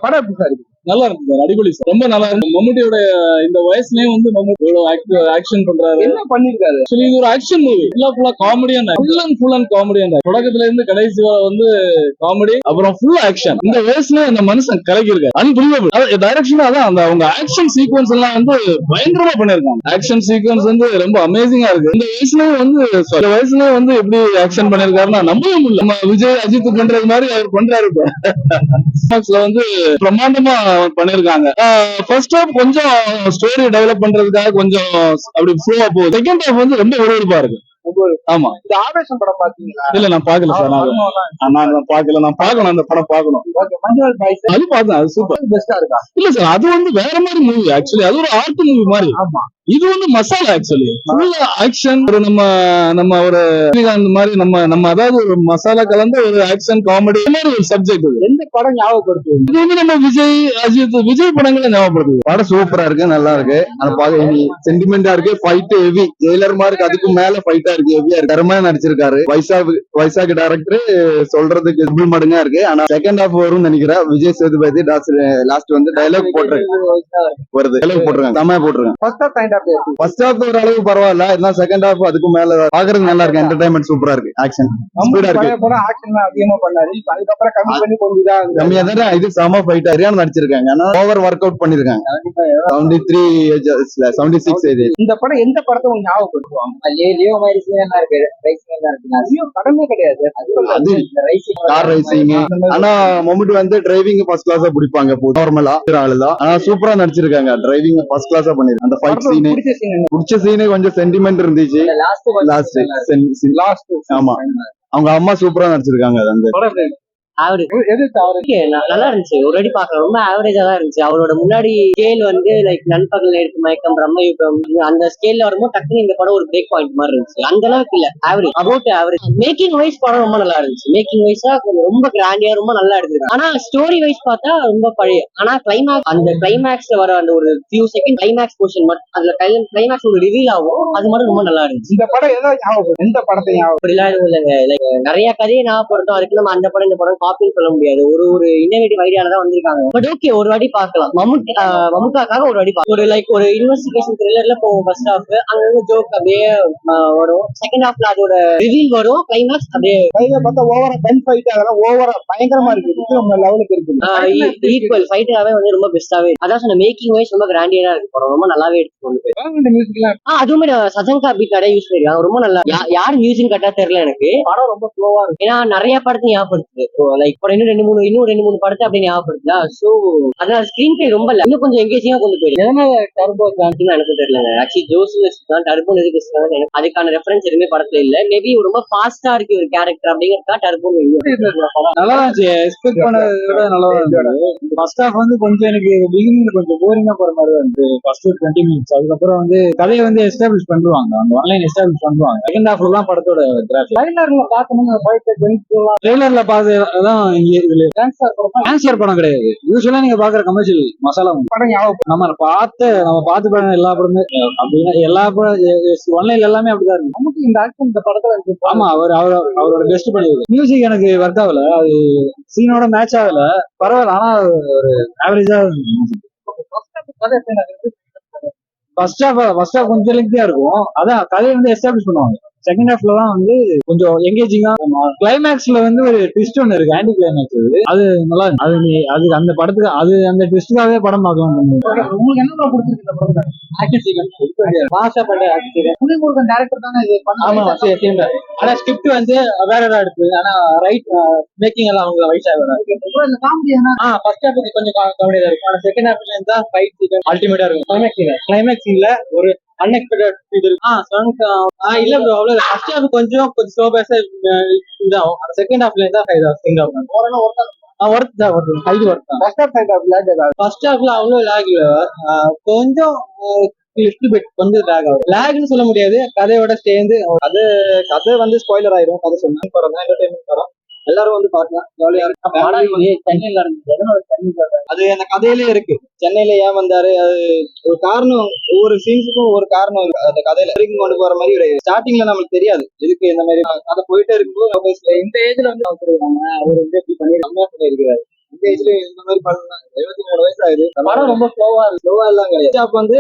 படம் எப்படி சார் இருக்கு? நல்லா இருக்கு சார், அடிப்பொலி சார், ரொம்ப நல்லா இருக்கு. மம்முட்டியோட இந்த வயசுலயும் வந்து மம்முட்டி ஆக்ஷன் பண்றாரு. என்ன பண்ணிருக்காரு? ஆக்சுவலி இது ஒரு ஆக்ஷன் மூவி, ஃபுல்லா காமெடியா, ஃபுல் அண்ட் காமெடியா, தொடக்கத்துல இருந்து கடைசி வந்து காமெடி, அப்புறம் ஃபுல் ஆக்ஷன். இந்த வயசுல இந்த மனுஷன் கலக்கிருக்காரு, அன்பிலீவபிள். டைரக்ஷன் அதான், அந்த அவங்க ஆக்ஷன் சீக்வன்ஸ் எல்லாம் வந்து பயங்கரமா பண்ணிருக்காங்க. ஆக்ஷன் சீக்வன்ஸ் வந்து ரொம்ப அமேசிங்கா இருக்கு. இந்த வயசுலயும் வந்து எப்படி ஆக்ஷன் பண்ணிருக்காருன்னா நம்பவே முடியல. நம்ம விஜய் அஜித் பண்றது மாதிரி அவர் பண்றாரு. வந்து பிரம்மாண்டமா பண்ணிருக்காங்க. ஃபர்ஸ்ட் ஹாஃப் கொஞ்சம் ஸ்டோரி டெவலப் பண்றதுக்காக கொஞ்சம் அப்படி ஃப்ளோவா போகுது. செகண்ட் ஹாஃப் வந்து ரொம்ப விறுவிறுப்பா இருக்கு. ஆமா, இந்த ஆவேசம் படம் பாத்தீங்களா? இல்ல நான் பாக்கல சார், நான் பாக்கல, நான் பாக்கணும், அந்த படம் பாக்கணும். அது பார்த்தேன், அது சூப்பர், பெஸ்டா இருக்கா? இல்ல சார், அது வந்து வேற மாதிரி மூவி. ஆக்சுவலி அது ஒரு ஆர்ட் மூவி மாதிரி. ஆமா, இது வந்து மசாலா. Actually full action. ஒரு நம்ம ஒரு அந்த மாதிரி நம்ம அதாவது ஒரு மசாலா கலந்த ஒரு ஆக்ஷன் காமெடி மாதிரி ஒரு சப்ஜெக்ட். இது எந்த படம் ஞாபகப்படுத்துது? இது வந்து நம்ம விஜய் படங்களை ஞாபகப்படுத்துது. படம் சூப்பரா இருக்கு, நல்லா இருக்கு. ஆனா பாக்க சென்டிமெண்டா இருக்கு. ஃபைட் ஹெவி, ஜெயிலர் மார்க் அதுக்கு மேல ஃபைட்டா இருக்கு, ஹெவியா இருக்கு. தரமா நடிச்சிருக்காரு வைசாக் டைரக்டர். சொல்றதுக்கு டபுள் மடங்கா இருக்கு. ஆனா செகண்ட் ஹாஃப் வரும்னு நினைக்கிறேன். விஜய் சேதுபதி லாஸ்ட் வந்து டைலாக் போட்டிருக்காங்க, செமையா போட்டிருக்காங்க. ஃபர்ஸ்ட் ஹாஃப் ஒரு அளவுக்கு பரவாயில்ல, இருந்தாலும் செகண்ட் ஹாஃப் அதுக்கு மேல பாக்குறது நல்லா இருக்கு. என்டர்டைன்மெண்ட் சூப்பரா இருக்கு, ஆக்ஷன் ஸ்பீடா இருக்கு. அதிகமா பண்ணாரு, அதுக்கப்புறம் கம்மி பண்ணி கொஞ்சம் கம்மியா தான். இது செம ஃபைட், சரியான நடிச்சிருக்காங்க. ஆனா ஓவர் ஒர்க் அவுட் பண்ணிருக்காங்க. 73 76 ஏஜ். இந்த படம் எந்த படத்தை உங்களுக்கு ஞாபகப்படுத்துவாங்க? லியோ மாதிரி சீனா இருக்கு, ரைசிங் தான் இருக்கு. லியோ படமே கிடையாது, அது கார் ரைசிங். ஆனா மம்முட்டி வந்து டிரைவிங் ஃபர்ஸ்ட் கிளாஸா பிடிப்பாங்க, நார்மலா ஆளுதான். ஆனா சூப்பரா நடிச்சிருக்காங்க, டிரைவிங் ஃபர்ஸ்ட் கிளாஸா பண்ணிருக்காங்க. அந்த ஃபைட் சீன், பிடிச்ச சீனே கொஞ்சம் சென்டிமெண்ட் இருந்துச்சு. லாஸ்ட் ஆமா, அவங்க அம்மா சூப்பரா நடிச்சிருக்காங்க. அது அந்த நல்லா இருந்துச்சு, ஒரு அடி பாக்கலாம். ரொம்ப ஆவரேஜா தான் இருந்துச்சு. அவரோட முன்னாடி ஸ்கேல் வந்து லைக் நண்பகல் எடுத்து மயக்கம், பிரம்மயுகம், அந்த ஸ்கேல்ல வரும்போது டக்குனு இந்த படம் ஒரு பிரேக் பாயிண்ட் மாதிரி இருந்துச்சு. அந்த அளவுக்கு இல்ல, average, about average. Making wise படம் ரொம்ப நல்லா இருந்துச்சு. மேக்கிங் வைஸா ரொம்ப கிராண்டியா ரொம்ப நல்லா எடுத்துருக்கு. ஆனா ஸ்டோரி வைஸ் பார்த்தா ரொம்ப பழைய. ஆனா கிளைமேக்ஸ்ல வர அந்த ஒரு ஃபியூ செகண்ட் கிளைமேக்ஸ் போர்ஷன் மட்டும், அதுல கிளைமேக்ஸ் ஒரு ரிவீல் ஆகும், அது மட்டும் ரொம்ப நல்லா இருந்துச்சு. இந்த படம் ஏதாவது ஞாபகம்? எந்த படத்தை ஞாபகம்? அப்படிலாம் எதுவும் இல்லைங்க. லைக் நிறைய கதையை ஞாபகப்படுத்தும். அதுக்கு நம்ம அந்த படம் இந்த படம் காப்பின்னு சொல்ல முடியாது. ஒரு இன்னோவேட்டிவ் ஐடியால தான் வந்திருக்காங்க. பட் ஓகே, ஒரு வாட்டி பார்க்கலாம். மம்முக்காக ஒரு வாட்டி பார்க்கலாம். ஒரு லைக் ஒரு இன்வெஸ்டிகேஷன் த்ரில்லர்ல போவோம். ஃபர்ஸ்ட் ஹாஃப் அங்க ஜோக் அப்படியே வரும். செகண்ட் ஹாஃப்ல அதோட ரிவீல் வரும். கிளைமேக்ஸ் அப்படியே பார்த்தா ஓவரா கன் ஃபைட், அதெல்லாம் ஓவரா பயங்கரமா இருக்கு, லெவலுக்கு இருக்கு. ஈக்குவல் ஃபைட்டாவே வந்து ரொம்ப பெஸ்டாவே. அதான் சொன்ன, மேக்கிங் வைஸ் ரொம்ப கிராண்டியரா இருக்கு படம், ரொம்ப நல்லாவே எடுத்து கொண்டு போய். அதுவுமே சஜங்கா பீட் நிறைய யூஸ் பண்ணிருக்காங்க, ரொம்ப நல்லா. யார் மியூசிக் கட்டா தெரியல எனக்கு. படம் ரொம்ப ஸ்லோவா இருக்கு. ஏன்னா நிறைய படத்தை ஞாபகப்படுத்துது. லைக் இன்னும் ரெண்டு மூணு படத்தை அப்படி ஞாபகப்படுத்தா. சோ அதனால ஸ்கிரீன் பிளே ரொம்ப இல்ல, இன்னும் கொஞ்சம் எங்கேஜிங்கா கொண்டு போயிருக்கு. டர்போ எனக்கு தெரியல. ஆக்சுவலி ஜோஸ் தான் டர்போ எதுக்கு அதுக்கான ரெஃபரன்ஸ் எதுவுமே படத்துல இல்ல. மேபி ரொம்ப ஃபாஸ்டா இருக்கு ஒரு கேரக்டர் அப்படிங்கிறதா டர்போ நல்லா இருந்துச்சு. எக்ஸ்பெக்ட் பண்ணதை விட நல்லா இருந்துச்சு. ஃபர்ஸ்ட் ஹாஃப் வந்து கொஞ்சம் எனக்கு பிகினிங்ல கொஞ்சம் போரிங்கா போற மாதிரி இருந்துச்சு. First 20 minutes. அதுக்கப்புறம் வந்து கதையை வந்து எஸ்டாப்ளிஷ் பண்ணுவாங்க, அந்த ஆன்லைன் எஸ்டாப்ளிஷ் பண்ணுவாங்க. செகண்ட் ஹாஃப்ல தான் படத்தோட ட்ரைலர்ல பார்த்ததான் கேன்சர் படம் கிடையாது. யூஸ்வலா நீங்க பாக்குற கமர்ஷியல் மசாலா படம் நம்ம பார்த்து படம் எல்லா படமே அப்படின்னா எல்லா படம் ஒன்லைன்ல எல்லாமே அப்படிதான் இருக்கு. நமக்கு இந்த ஆக்ஷன் இந்த படத்துல ஆமா, அவரோட பெஸ்ட் பண்ணிருக்கு. மியூசிக் எனக்கு ஒர்க் ஆகல, அது சீனோட மேட்ச் ஆகல, பரவாயில்ல. ஆனா ஒரு ஆவரேஜா ஃபர்ஸ்ட் ஹாஃப் கொஞ்சம் லெங்க்தியா இருக்கும். அதான் கதையை வந்து எஸ்டாப்ளிஷ் பண்ணுவாங்க. செகண்ட் ஹாஃப்ல தான் வந்து கொஞ்சம் எங்கேஜிங்கா. கிளைமேக்ஸ்ல வந்து ஒரு ட்விஸ்ட் ஒன்று இருக்கு, ஆன்டி கிளைமேக்ஸ். அது நல்லா அது அந்த படத்துக்கு அது அந்த ட்விஸ்டுக்காகவே படம் பார்க்கலாம். உங்களுக்கு என்ன பிடிச்சிருக்கு இந்த படம்? ஆக்ஷன் சீக்வென்ஸ் மாசா பண்ண ஆக்ஷன். புலிமுருகன் டைரக்டர் தானே இது பண்ணாங்க. ஆமா, சரி. ஆனா ஸ்கிரிப்ட் வந்து வேற ஏதாவது எடுத்து, ஆனா ரைட் மேக்கிங் எல்லாம் அவங்க வயசா வேற. இந்த காமெடி ஃபர்ஸ்ட் ஹாஃப் கொஞ்சம் காமெடியா இருக்கும். ஆனா செகண்ட் ஹாஃப்ல இருந்தா ஃபைட் சீக்வென்ஸ் அல்டிமேட்டா இருக்கும். கிளைமேக்ஸ்ல ஒரு அன்எக்ஸ்பெக்டட் இது இல்ல ப்ரோ, அவ்வளவு. ஃபர்ஸ்ட் ஹாஃப் கொஞ்சம் ஸ்லோ பேஸா இதாகும். செகண்ட் ஹாஃப்ல இருந்தா ஃபர்ஸ்ட் ஹாஃப்ல அவ்வளவு லாக் இல்ல, கொஞ்சம் கொஞ்சம் லாக் ஆகும். லாக்னு சொல்ல முடியாது, கதையோட சேர்ந்து கதை வந்து ஸ்பாயிலர் ஆயிரும். கதை சொன்ன படம் தான், என்டர்டைன்மெண்ட் படம், எல்லாரும் வந்து பார்க்கலாம், ஜாலியா இருக்கும். சென்னையில இருந்துச்சு, அது அந்த கதையிலே இருக்கு. சென்னையில ஏன் வந்தாரு, அது ஒரு காரணம், ஒவ்வொரு சீன்ஸுக்கும் ஒவ்வொரு காரணம் இருக்கு. அந்த கதையில வரைக்கும் கொண்டு போற மாதிரி ஒரு ஸ்டார்டிங்ல நம்மளுக்கு தெரியாது எதுக்கு இந்த மாதிரி. அதை போயிட்டே இருக்கும்போது இந்த ஏஜ்ல வந்து அவர் வந்து எப்படி பண்ணி கம்மியா பண்ணிருக்கிறாரு. இந்த ஏஜ்ல இந்த மாதிரி பண்ணலாம். 73 வயசு ஆகுது. படம் ரொம்ப ஸ்லோவா இருக்கு. ஸ்லோவா எல்லாம் கிடையாது. அப்ப வந்து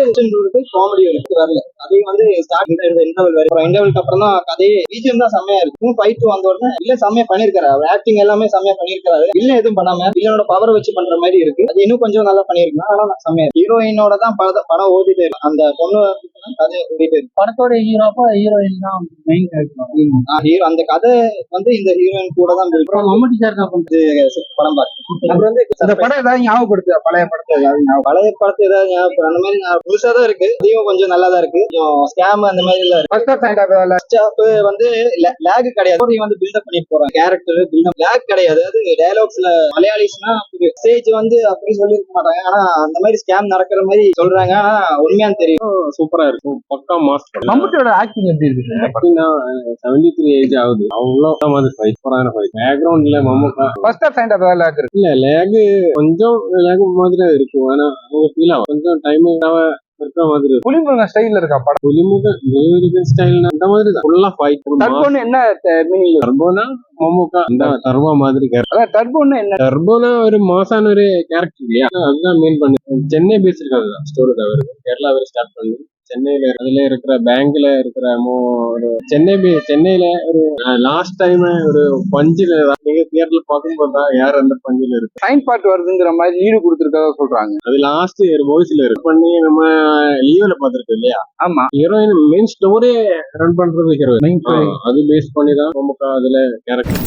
காமெடி இருக்கு வரல. அதையும் வந்து ஸ்டார்ட் இன்டர்வல் வரை இன்டர்வலுக்கு அப்புறம் தான் கதையே. பிஜிஎம் தான் செம்மையா இருக்கு. ஃபைட் வந்த உடனே இல்ல செம்மையா பண்ணிருக்காரு. அவர் ஆக்டிங் எல்லாமே செம்மையா பண்ணிருக்காரு. இல்ல எதுவும் பண்ணாம இல்லனோட பவர் வச்சு பண்ற மாதிரி இருக்கு. அது இன்னும் கொஞ்சம் நல்லா பண்ணிருக்கலாம். ஆனா செம்மையா ஹீரோயினோட தான் படம் ஓடிட்டு இருக்கு. அந்த பொண்ணு கதை ஓடிட்டு இருக்கு. படத்தோட ஹீரோப்பா ஹீரோயின் தான் மெயின் கேரக்டர். ஹீரோ அந்த கதை வந்து இந்த ஹீரோயின் கூட தான் build அப்புறம் மம்முட்டி சார் தான் பண்றது படம் பார்த்து அப்புறம் வந்து இந்த படம் ஏதாவது ஞாபகப்படுத்து பழைய படத்தை ஏதாவது பழைய படத்தை ஏதாவது ஞாபகம் அந்த மாதிரி புதுசா தான் இருக்கு. அதையும் கொஞ்சம் நல்லா தான் இருக்கு. கொஞ்சம் ஸ்கேம் அந்த மாதிரி எல்லாம் இருக்கு. ஃபர்ஸ்ட் ஹாஃப் வந்து லேக் கிடையாது. ஸ்டோரி வந்து பில்டப் பண்ணிட்டு போறாங்க. கேரக்டர் பில்டப் லேக் கிடையாது. அதாவது டயலாக்ஸ்ல மலையாளிஸ்னா ஸ்டேஜ் வந்து அப்படி சொல்லிருக்க மாட்டாங்க. ஆனா அந்த மாதிரி ஸ்கேம் நடக்கிற மாதிரி சொல்றாங்க. ஆனா உண்மையான்னு தெரியும். சூப்பரா இருக்கும். பக்கா மாஸ்டர். மம்முட்டியோட ஆக்டிங் எப்படி இருக்கு? 73 ஏஜ் ஆகுது. அவ்வளோ மாதிரி ஃபைட் சூப்பரான ஃபைட். பேக்ரவுண்ட்ல Mammukka first half second half lag இருக்கு. இல்ல லேக் கொஞ்சம் லேக் மாதிரி தான் இருக்கும். ஆனா அவங்க ஃபீல் ஆகும் கொஞ்சம் டைம் இருக்கிற மாதிரி இருக்கும். புலிமுருகன் ஸ்டைல்ல இருக்கா படம்? புலிமுக ஸ்டைல் அந்த மாதிரி தான் ஃபுல்லா ஃபைட். டர்போன்னு என்ன மீனிங்? டர்போனா மம்முக்கா அந்த டர்போ மாதிரி கேரக்டர். அதான் டர்போன்னு என்ன? டர்போனா ஒரு மாசான ஒரு கேரக்டர் இல்லையா, அதுதான் மெயின் பண்ணி சென்னை பேஸ் இருக்காது ஸ்டோரி அவருக்கு. கேரளா வரை ஸ்டார்ட் பண்ணி சென்னையில அதுல இருக்கிற பேங்க்ல இருக்கிற ஒரு சென்னையில ஒரு லாஸ்ட் டைம் ஒரு பஞ்சில நீங்க தியேட்டர்ல பார்க்கும்போது தான் யார் அந்த பஞ்சில இருக்கு சைன் பார்ட் வருதுங்கிற மாதிரி லீடு கொடுத்துருக்கதா சொல்றாங்க. அது லாஸ்ட் ஒரு வாய்ஸ்ல இருக்கு பண்ணி நம்ம லீவ்ல பாத்துருக்கோம் இல்லையா. ஆமா, ஹீரோயின் மெயின் ஸ்டோரி ரன் பண்றது ஹீரோயின். அது பேஸ் பண்ணி தான் நமக்கு அதுல கேரக்டர்.